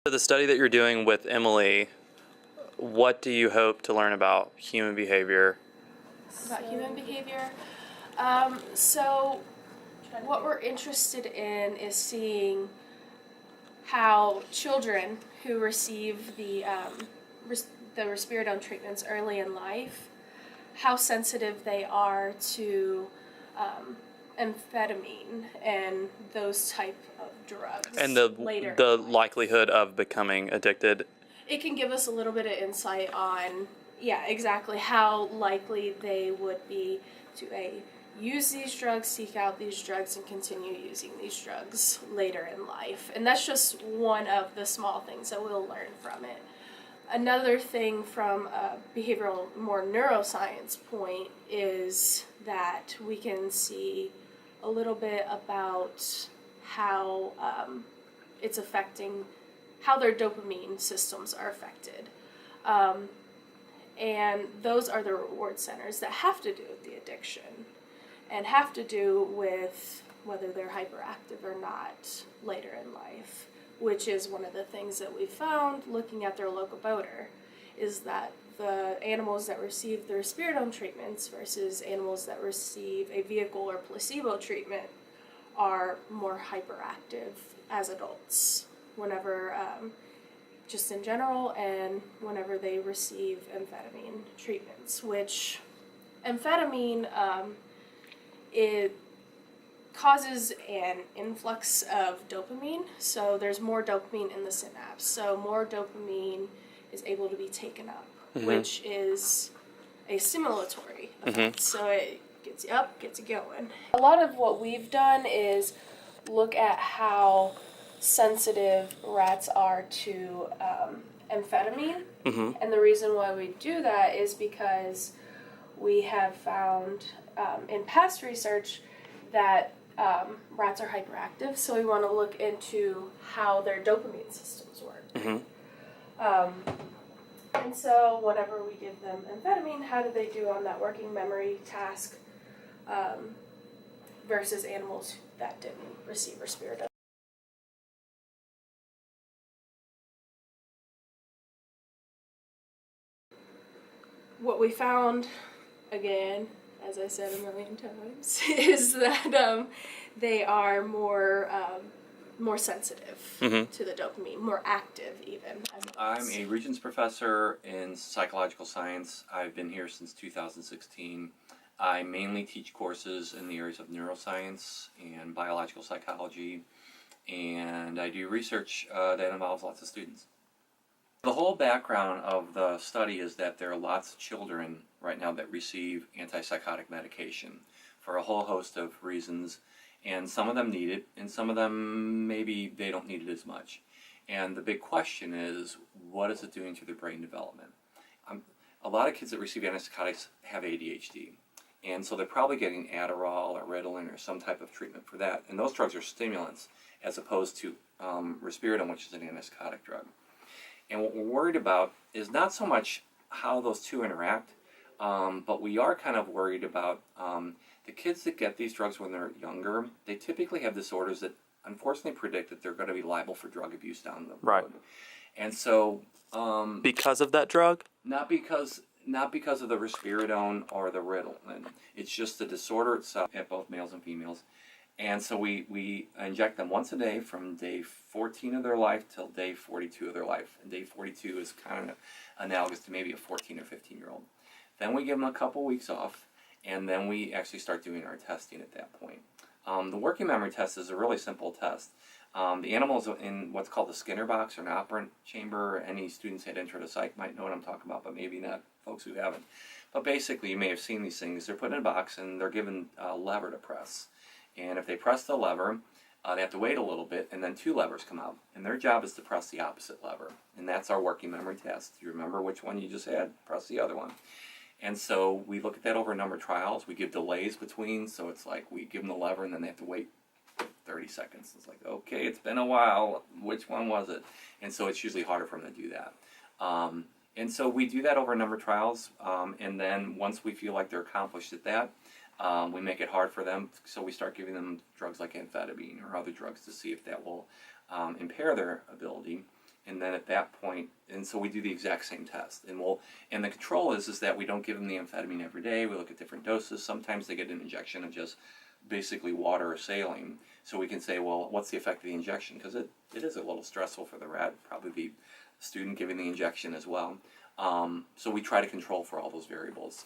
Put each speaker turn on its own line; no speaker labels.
So the study that you're doing with Emily, what do you hope to learn about human behavior?
About human behavior. So what we're interested in is seeing how children who receive the risperidone treatments early in life, how sensitive they are to amphetamine and those type of drugs.
And
later
the
in life.
likelihood of becoming addicted.
It can give us a little bit of insight on, exactly how likely they would be to use these drugs, seek out these drugs, and continue using these drugs later in life. And that's just one of the small things that we'll learn from it. Another thing from a behavioral, more neuroscience point is that we can see a little bit about how it's affecting, how their dopamine systems are affected. And those are the reward centers that have to do with the addiction and have to do with whether they're hyperactive or not later in life, which is one of the things that we found looking at their locomotor, is that the animals that receive the risperidone treatments versus animals that receive a vehicle or placebo treatment are more hyperactive as adults whenever, just in general, and whenever they receive amphetamine treatments, which amphetamine, it causes an influx of dopamine, so there's more dopamine in the synapse, so more dopamine is able to be taken up, which is a stimulatory effect, so it gets you up, gets you going. A lot of what we've done is look at how sensitive rats are to amphetamine, and the reason why we do that is because we have found in past research that rats are hyperactive, so we want to look into how their dopamine systems work. And so whenever we give them amphetamine, how do they do on that working memory task versus animals that didn't receive risperidone? What we found, again, as I said a million times, is that they are more sensitive to the dopamine, more active even.
I'm a Regents professor in psychological science. I've been here since 2016. I mainly teach courses in the areas of neuroscience and biological psychology, and I do research that involves lots of students. The whole background of the study is that there are lots of children right now that receive antipsychotic medication for a whole host of reasons, and some of them need it, and some of them maybe they don't need it as much. And the big question is, what is it doing to their brain development? A lot of kids that receive antipsychotics have ADHD, and so they're probably getting Adderall or Ritalin or some type of treatment for that, and those drugs are stimulants as opposed to risperidone, which is an antipsychotic drug. And what we're worried about is not so much how those two interact, but we are kind of worried about the kids that get these drugs when they're younger. They typically have disorders that unfortunately predict that they're going to be liable for drug abuse down the road.
Right.
And so
Because of that drug?
not because of the risperidone or the Ritalin. It's just the disorder itself at both males and females. And so we inject them once a day from day 14 of their life till day 42 of their life. And day 42 is kind of analogous to maybe a 14 or 15-year-old. Then we give them a couple weeks off, and then we actually start doing our testing at that point. The working memory test is a really simple test. The animals in what's called the Skinner box or an operant chamber, any students at Intro to Psych might know what I'm talking about, but maybe not folks who haven't. But basically, you may have seen these things. They're put in a box, and they're given a lever to press. And if they press the lever, they have to wait a little bit, and then two levers come out. And their job is to press the opposite lever. And that's our working memory test. You remember which one you just had, press the other one. And so we look at that over a number of trials. We give delays between, so it's like we give them the lever, and then they have to wait 30 seconds. It's like, okay, it's been a while. Which one was it? And so it's usually harder for them to do that. And so we do that over a number of trials, and then once we feel like they're accomplished at that, we make it hard for them, so we start giving them drugs like amphetamine or other drugs to see if that will impair their ability. And then at that point, and so we do the exact same test. And the control is that we don't give them the amphetamine every day. We look at different doses. Sometimes they get an injection of just basically water or saline. So we can say, well, what's the effect of the injection? Because it is a little stressful for the rat, probably the student giving the injection as well. So we try to control for all those variables.